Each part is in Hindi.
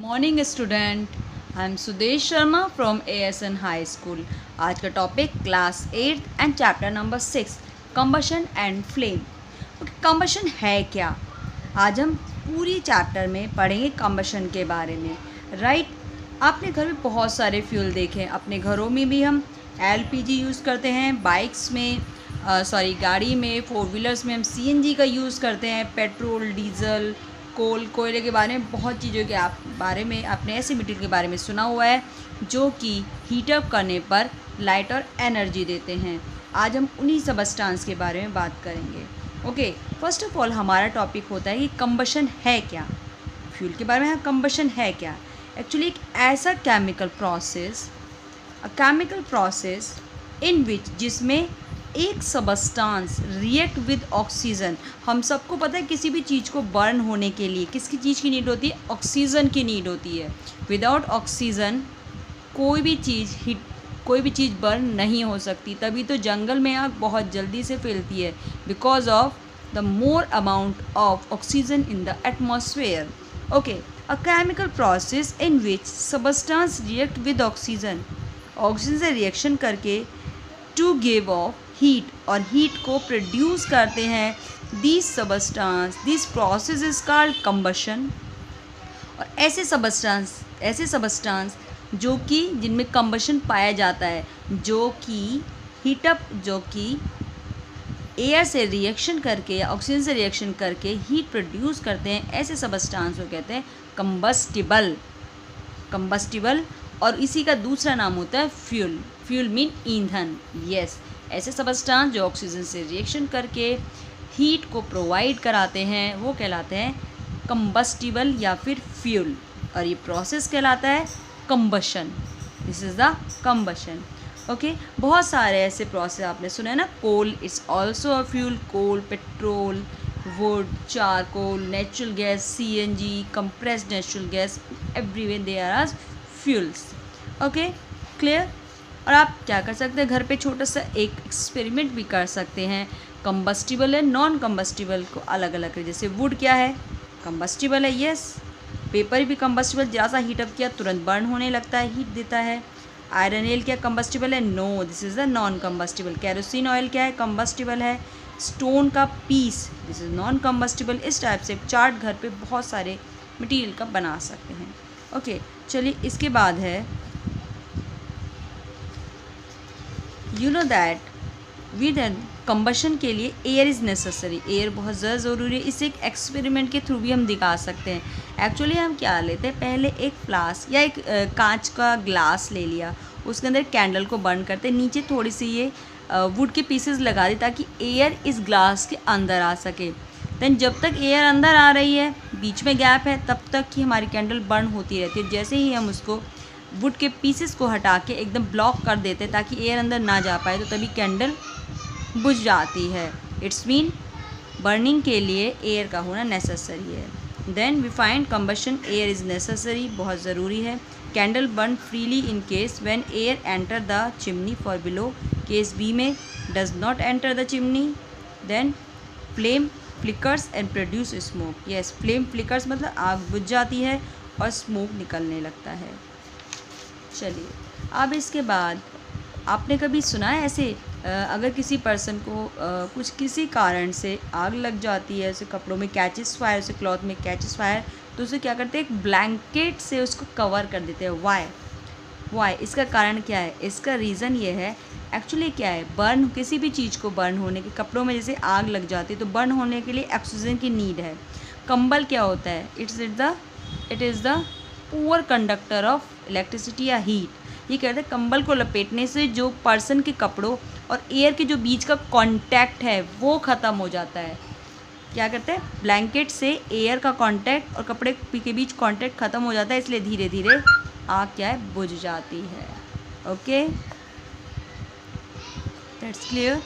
Morning student, I am Sudesh Sharma from ASN high school. आज का topic class 8 and chapter number 6 combustion and flame. Combustion है क्या? आज हम पूरी चैप्टर में पढ़ेंगे कंबशन के बारे में। राइट, आपने घर में बहुत सारे फ्यूल देखे हैं। अपने घरों में भी हम LPG यूज़ करते हैं, बाइक्स में गाड़ी में, 4 व्हीलर्स में हम CNG का यूज़ करते हैं, पेट्रोल, डीजल, कोयले के बारे में बहुत चीज़ों के बारे में आपने ऐसे मटेरियल के बारे में सुना हुआ है जो कि हीटअप करने पर लाइट और एनर्जी देते हैं। आज हम उन्हीं सबस्टांस के बारे में बात करेंगे। ओके, फर्स्ट ऑफ ऑल हमारा टॉपिक होता है कि कंबशन है क्या। फ्यूल के बारे में कंबशन है क्या? एक्चुअली एक ऐसा केमिकल प्रोसेस इन विच जिसमें एक सबस्टांस रिएक्ट विद ऑक्सीजन। हम सबको पता है किसी भी चीज़ को बर्न होने के लिए किसकी चीज़ की नीड होती है? ऑक्सीजन की नीड होती है। विदाउट ऑक्सीजन कोई भी चीज़ बर्न नहीं हो सकती। तभी तो जंगल में आग बहुत जल्दी से फैलती है, because of the more amount of oxygen in the atmosphere. Okay, a chemical process in which substance react with oxygen से रिएक्शन करके टू गिव ऑफ हीट, और हीट को प्रोड्यूस करते हैं। This process is called combustion. और ऐसे सबस्टांस जो कि जिनमें कंबशन पाया जाता है, जो कि एयर से रिएक्शन करके या ऑक्सीजन से रिएक्शन करके हीट प्रोड्यूस करते हैं, ऐसे सबस्टांस को कहते हैं कंबस्टिबल। और इसी का दूसरा नाम होता है फ्यूल मीन ईंधन। यस, ऐसे सबस्टांस जो ऑक्सीजन से रिएक्शन करके हीट को प्रोवाइड कराते हैं वो कहलाते हैं कंबस्टिबल या फिर फ्यूल, और ये प्रोसेस कहलाता है combustion. This is the combustion. Okay, बहुत सारे ऐसे प्रोसेस आपने सुने हैं ना। Coal it's also a fuel. Coal, petrol, wood, charcoal, natural gas, CNG, compressed natural gas, everywhere they are fuels. Okay, clear. और आप क्या कर सकते हैं, घर पे छोटा सा एक एक्सपेरिमेंट भी कर सकते हैं। कंबस्टिबल है, नॉन कंबस्टिबल को अलग अलग करें। जैसे वुड क्या है? कंबस्टिबल है, यस। पेपर भी कंबस्टिबल, ज़्यादा हीटअप किया तुरंत बर्न होने लगता है, हीट देता है। आयरन ऑयल क्या कंबस्टिबल है? No, this is the non combustible. Kerosene oil क्या है? कंबस्टिबल है। स्टोन का piece, this is non combustible. इस टाइप से चार्ट घर पे बहुत सारे मटेरियल का बना सकते हैं। ओके, चलिए इसके बाद है you know that with combustion के लिए एयर इज़ नेसेसरी। एयर बहुत ज़्यादा ज़रूरी है। इसे एक एक्सपेरिमेंट के थ्रू भी हम दिखा सकते हैं। एक्चुअली हम क्या लेते हैं, पहले एक फ्लास्क या एक कांच का ग्लास ले लिया, उसके अंदर कैंडल को बर्न करते, नीचे थोड़ी सी ये वुड के पीसेस लगा दी ताकि एयर इस ग्लास के अंदर आ सके। देन जब तक एयर अंदर आ रही है, बीच में गैप है, तब तक ही हमारी कैंडल बर्न होती रहती है। जैसे ही हम उसको वुड के पीसेस को हटा के एकदम ब्लॉक कर देते ताकि एयर अंदर ना जा पाए, तो तभी कैंडल बुझ जाती है। इट्स मीन बर्निंग के लिए एयर का होना नेसेसरी है। Then we find combustion air is necessary, बहुत ज़रूरी है। Candle burn freely in case when air enter the chimney for below. Case B में does not enter the chimney. Then flame flickers and produce smoke. Yes, flame flickers मतलब आग बुझ जाती है और स्मोक निकलने लगता है। चलिए, अब इसके बाद आपने कभी सुना है ऐसे अगर किसी पर्सन को किसी कारण से आग लग जाती है, उसे कपड़ों में कैचेस फायर, उसे क्लॉथ में कैचेस फायर, तो उसे क्या करते हैं, एक ब्लैंकेट से उसको कवर कर देते हैं। वाई? इसका कारण क्या है? इसका रीज़न ये है, एक्चुअली क्या है, बर्न किसी भी चीज़ को बर्न होने के, कपड़ों में जैसे आग लग जाती है तो बर्न होने के लिए ऑक्सीजन की नीड है। कंबल क्या होता है? It is the poor conductor of electricity या हीट। ये कहते हैं कंबल को लपेटने से जो पर्सन के कपड़ों और एयर के जो बीच का कांटेक्ट है वो ख़त्म हो जाता है। क्या करते हैं, ब्लैंकेट से एयर का कांटेक्ट और कपड़े के बीच कांटेक्ट ख़त्म हो जाता है, इसलिए धीरे धीरे आग क्या है, बुझ जाती है। Okay, that's clear.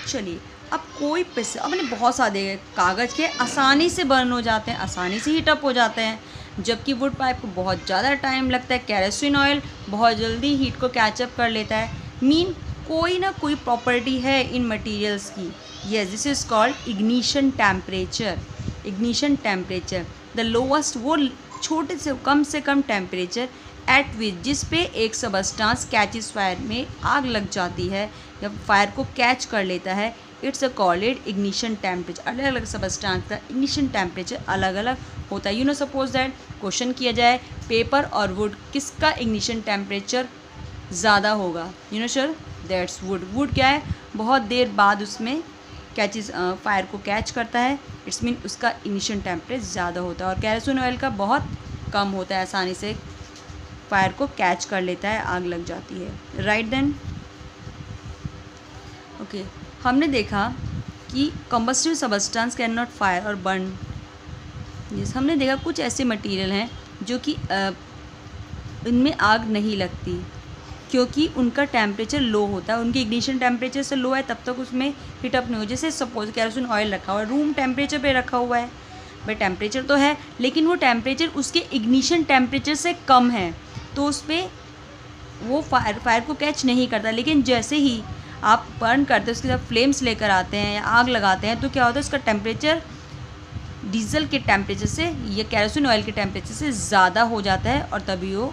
चलिए, अब कोई पिस अपने बहुत सारे कागज़ के आसानी से बर्न हो जाते हैं, आसानी से हीटअप हो जाते हैं, जबकि वुड पाइप को बहुत ज़्यादा टाइम लगता है। कैरोसिन ऑयल बहुत जल्दी हीट को कैचअप कर लेता है। मीन कोई ना कोई प्रॉपर्टी है इन मटेरियल्स की। Yes, this is called ignition temperature. The lowest वो छोटे से कम टेम्परेचर एट विच जिस पे एक सबस्टांस कैचेस फायर में आग लग जाती है या फायर को कैच कर लेता है, it's a called ignition temperature. अलग अलग सबस्टांस का इग्निशन टेम्परेचर अलग अलग होता है। सपोज दैट क्वेश्चन किया जाए पेपर और वुड किसका इग्निशन टेम्परेचर ज़्यादा होगा, सर दैट्स वुड क्या है, बहुत देर बाद उसमें कैचेस फायर को कैच करता है, इट्स मीन उसका इग्निशन टेम्परेचर ज़्यादा होता है। और केरोसिन ऑयल का बहुत कम होता है, आसानी से फायर को कैच कर लेता है, आग लग जाती है। राइट देन ओके, हमने देखा कि combustible substance can not fire और बर्न। हमने देखा कुछ ऐसे मटेरियल हैं जो कि इनमें आग नहीं लगती क्योंकि उनका टेम्परेचर लो होता है, उनके इग्निशन टेम्परेचर से लो है, तब तक उसमें हीट अप नहीं हो। जैसे सपोज केरोसिन ऑयल रखा हुआ है, रूम टेम्परेचर पे रखा हुआ है, भाई टेम्परेचर तो है लेकिन वो टेम्परेचर उसके इग्निशन टेम्परेचर से कम है, तो उस पर वो फायर को कैच नहीं करता। लेकिन जैसे ही आप बर्न करते हैं, उसके साथ फ्लेम्स लेकर आते हैं या आग लगाते हैं, तो क्या होता है, उसका टेम्परेचर डीजल के टेम्परेचर से या केरोसिन ऑयल के टेम्परेचर से ज़्यादा हो जाता है और तभी वो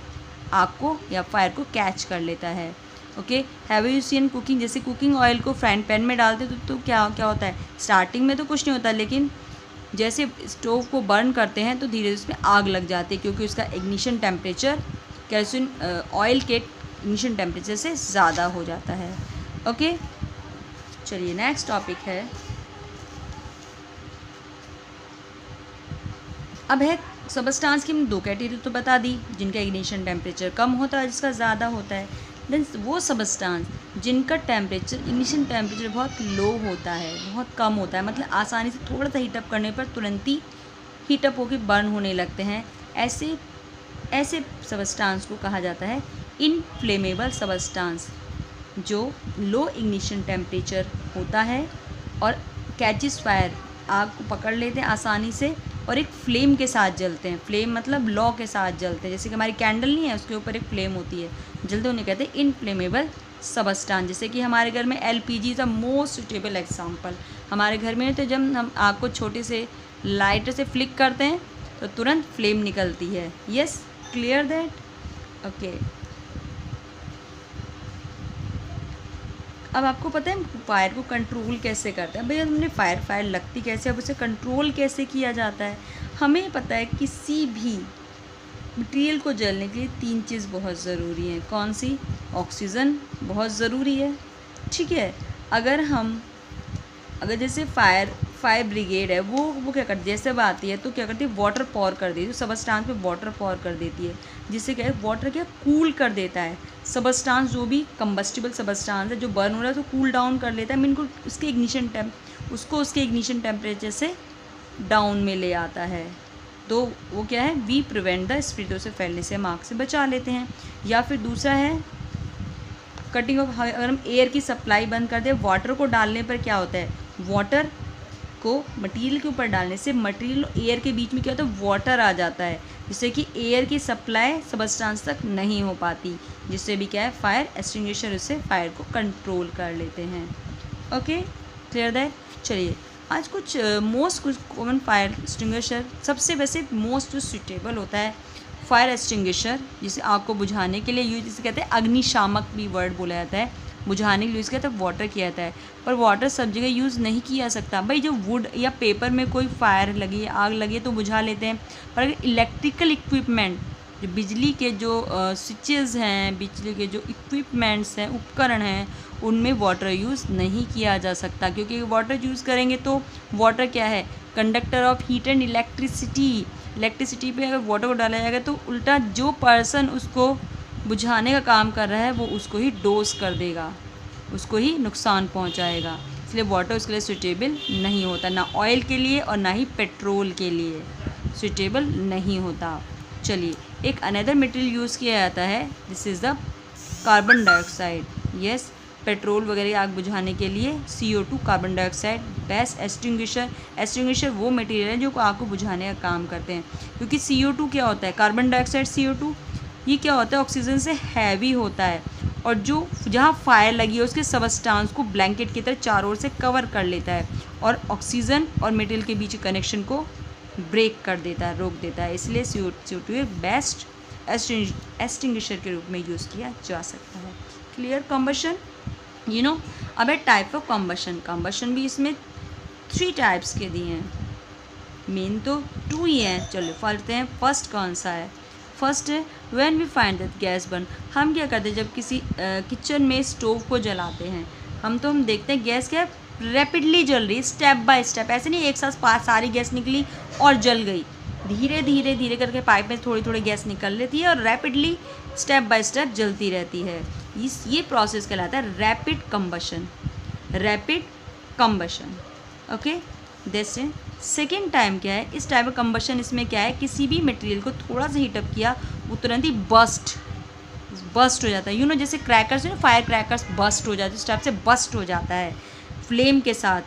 आग को या फायर को कैच कर लेता है। Okay, have you seen cooking, जैसे कुकिंग ऑयल को फ्राइंग पैन में डालते तो क्या होता है, स्टार्टिंग में तो कुछ नहीं होता, लेकिन जैसे स्टोव को बर्न करते हैं तो धीरे धीरे उसमें आग लग जाती है क्योंकि उसका इग्निशन टेम्परेचर केरोसिन ऑयल के इग्निशन टेम्परेचर से ज़्यादा हो जाता है। ओके, चलिए नेक्स्ट टॉपिक है, अब है सबस्टांस की। हमने दो कैटेगरी तो बता दी, जिनका इग्निशन टेम्परेचर कम होता है, जिसका ज़्यादा होता है। देन वो सबस्टांस जिनका टेम्परेचर इग्निशन टेम्परेचर बहुत लो होता है, बहुत कम होता है, मतलब आसानी से थोड़ा सा हीटअप करने पर तुरंत ही हीटअप होकर बर्न होने लगते हैं, ऐसे सबस्टांस को कहा जाता है इनफ्लेमेबल सबस्टांस, जो लो इग्निशन टेम्परेचर होता है और कैचेस फायर, आग को पकड़ लेते हैं आसानी से और एक फ्लेम के साथ जलते हैं। फ्लेम मतलब लॉ के साथ जलते हैं, जैसे कि हमारी कैंडल नहीं है, उसके ऊपर एक फ्लेम होती है, जलते उन्हें कहते हैं इनफ्लेमेबल सबस्टांस। जैसे कि हमारे घर में LPG is a most suitable example. हमारे घर में तो जब हम आग को छोटे से लाइटर से फ्लिक करते हैं तो तुरंत फ्लेम निकलती है। Yes, clear that? ओके, अब आपको पता है फायर को कंट्रोल कैसे करते हैं। भैया हमने फायर लगती कैसे, अब उसे कंट्रोल कैसे किया जाता है। हमें पता है किसी भी मटेरियल को जलने के लिए 3 चीज़ बहुत ज़रूरी है। कौन सी? ऑक्सीजन बहुत ज़रूरी है, ठीक है। अगर जैसे फायर ब्रिगेड है, वो क्या करती है, जैसे बात आती है तो क्या करती है, वाटर पॉर कर देती है, सबस्टांस पे वाटर पॉर कर देती है, जिससे क्या है, वाटर क्या कूल कर देता है सबस्टांस, जो भी कंबस्टिबल सबस्टांस है जो बर्न हो रहा है तो कूल डाउन कर लेता है, मीन को उसके इग्निशन टेम्परेचर से डाउन में ले आता है। तो वो क्या है, वी प्रिवेंट द स्प्रेड, उसे फैलने से हम आग से बचा लेते हैं। या फिर दूसरा है कटिंग ऑफ, अगर हम एयर की सप्लाई बंद कर दें, वाटर को डालने पर क्या होता है, वाटर को मटेरियल के ऊपर डालने से मटेरियल और एयर के बीच में क्या होता है, वाटर आ जाता है, जिससे कि एयर की सप्लाई सबस्टांस तक नहीं हो पाती, जिससे भी क्या है, फायर एक्सटिंग्विशर उससे फायर को कंट्रोल कर लेते हैं। Okay, clear that? चलिए आज कुछ कॉमन फायर एक्सटिंग्विशर, सबसे वैसे मोस्ट सूटेबल होता है फायर एक्सटिंग्विशर, जिसे आग को बुझाने के लिए यूज, जिसे कहते हैं अग्निशामक भी वर्ड बोला जाता है, बुझाने के लिए यूज़ किया जाता है, वाटर किया जाता है, पर वाटर सब जगह यूज़ नहीं किया जा सकता। भाई जो वुड या पेपर में कोई फायर लगी, आग लगी तो बुझा लेते हैं, पर अगर इलेक्ट्रिकल इक्विपमेंट, जो बिजली के जो स्विचेज़ हैं, बिजली के जो इक्विपमेंट्स हैं, उपकरण हैं, उनमें वाटर यूज़ नहीं किया जा सकता, क्योंकि वाटर यूज़ करेंगे तो वाटर क्या है, conductor of heat and electricity पे अगर वाटर को डाला जाएगा तो उल्टा जो पर्सन उसको बुझाने का काम कर रहा है वो उसको ही डोज कर देगा, उसको ही नुकसान पहुंचाएगा। इसलिए वाटर उसके लिए सूटेबल नहीं होता, ना ऑयल के लिए और ना ही पेट्रोल के लिए सूटेबल नहीं होता। चलिए एक अनदर मटेरियल यूज़ किया जाता है, this is the carbon dioxide. Yes, petrol वगैरह आग बुझाने के लिए CO2 carbon dioxide best extinguisher वो मटेरियल है जो आग को बुझाने का काम करते हैं, क्योंकि CO2 क्या होता है, कार्बन डाइऑक्साइड CO2 ये क्या होता है, ऑक्सीजन से हैवी होता है और जो जहाँ फायर लगी है उसके सबस्टांस को ब्लैंकेट की तरह चारों ओर से कवर कर लेता है और ऑक्सीजन और मटेरियल के बीच कनेक्शन को ब्रेक कर देता है, रोक देता है, इसलिए CO2 एक बेस्ट एक्सटिंग्विशर के रूप में यूज़ किया जा सकता है। क्लियर? Combustion, you know. अब है टाइप ऑफ कम्बशन भी इसमें 3 टाइप्स के दिए हैं, मेन तो 2 ही हैं। चलो पढ़ते हैं फर्स्ट कौन सा है। फर्स्ट है when we find that gas burn. हम क्या करते हैं जब किसी किचन में स्टोव को जलाते हैं, हम देखते हैं गैस क्या रैपिडली जल रही है, स्टेप बाय स्टेप, ऐसे नहीं एक साथ सारी गैस निकली और जल गई, धीरे धीरे धीरे करके पाइप में थोड़ी थोड़ी गैस निकल लेती है और रैपिडली स्टेप बाय स्टेप जलती रहती है। ये प्रोसेस कहलाता है रैपिड कम्बशन। ओके, जैसे सेकेंड टाइम क्या है, इस टाइप ऑफ कम्बशन इसमें क्या है, किसी भी मटेरियल को थोड़ा सा हीटअप किया वो तुरंत ही बस्ट हो जाता है। जैसे क्रैकर्स है ना, फायर क्रैकर्स बस्ट हो जाते हैं, इस टाइप से बस्ट हो जाता है फ्लेम के साथ।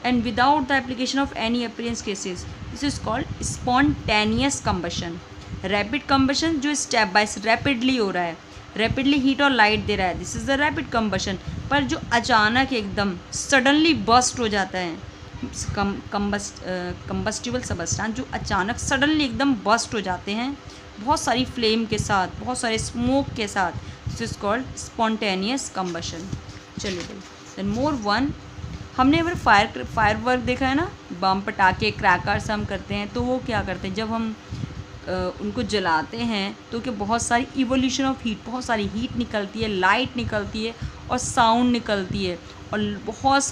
And without the application of any appearance cases, this is called spontaneous combustion. Rapid combustion जो स्टेप बाय रैपिडली हो रहा है, रैपिडली हीट और लाइट दे रहा है, this is the rapid combustion. पर जो अचानक एकदम सडनली बस्ट हो जाता है, कंबस्टिबल सबस्टेंस जो अचानक सडनली एकदम बस्ट हो जाते हैं बहुत सारी फ्लेम के साथ, बहुत सारे स्मोक के साथ, this is called spontaneous combustion. चलिए भाई, देन मोर वन, हमने अगर फायर वर्क देखा है ना, बम पटाखे क्रैकर्स हम करते हैं, तो वो क्या करते हैं जब हम उनको जलाते हैं तो क्या बहुत सारी इवोल्यूशन ऑफ हीट, बहुत सारी हीट निकलती है, लाइट निकलती है और साउंड निकलती है और बहुत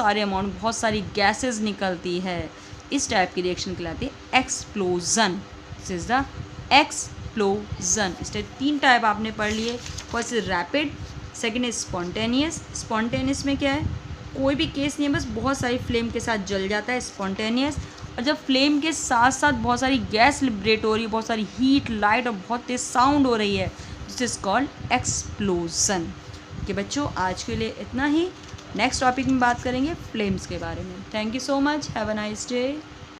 सारी गैसेस निकलती है। इस टाइप की रिएक्शन कहलाती है explosion. This is the explosion. इस टाइप 3 टाइप आपने पढ़ लिए। First is rapid, second is spontaneous. Spontaneous में क्या है, कोई भी केस नहीं है, बस बहुत सारी फ्लेम के साथ जल जाता है, स्पॉन्टेनियस। और जब फ्लेम के साथ साथ बहुत सारी गैस लिबरेट हो रही है, बहुत सारी हीट, लाइट और बहुत तेज साउंड हो रही है, दिस इज कॉल्ड एक्सप्लोजन। कि बच्चों आज के लिए इतना ही। नेक्स्ट टॉपिक में बात करेंगे फ्लेम्स के बारे में। Thank you so much, have a nice day.